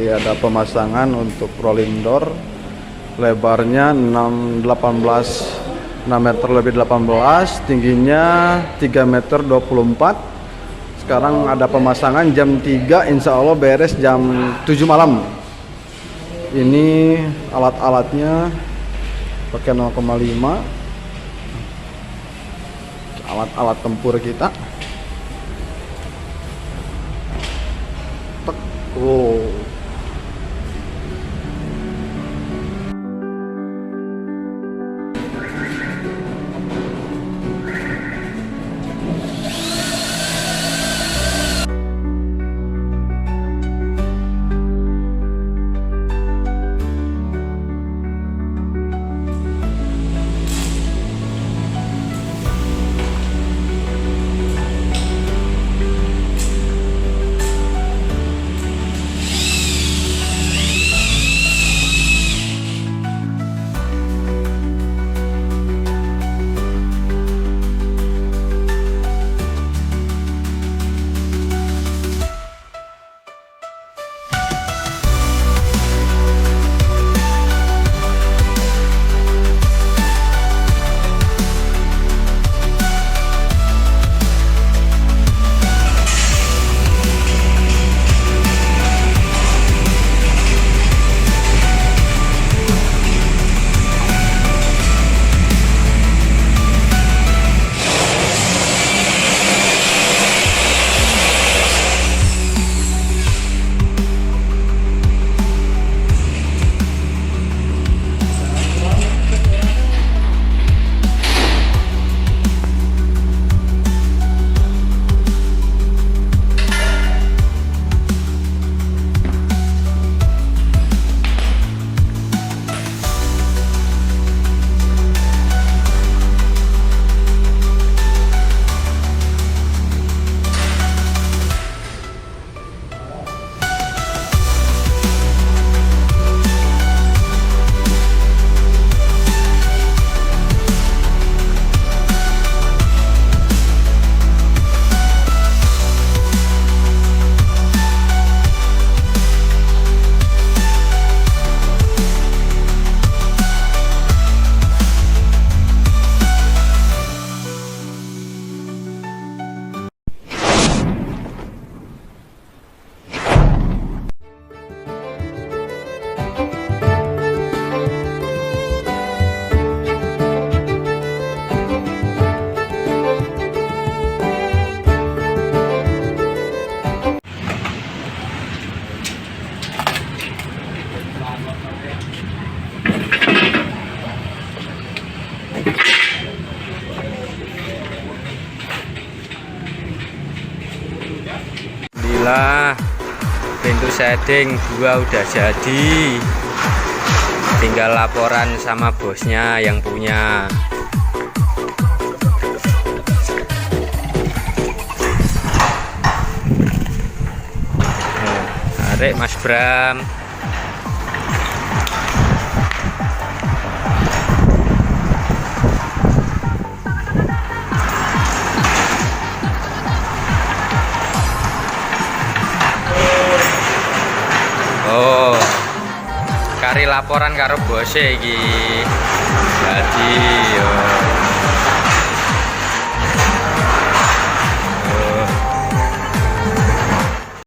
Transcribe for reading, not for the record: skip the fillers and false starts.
Ini ada pemasangan untuk rolling door, lebarnya 6 meter lebih 18, tingginya 3 meter 24. Sekarang ada pemasangan jam 3, insya Allah beres jam 7 malam. Ini alat-alatnya pakai 0,5, alat-alat tempur kita. Oh. Pintu shading 2 udah jadi, tinggal laporan sama bosnya yang punya. Tarik Mas Bram. Oh, kari laporan karo bose iki. Jadi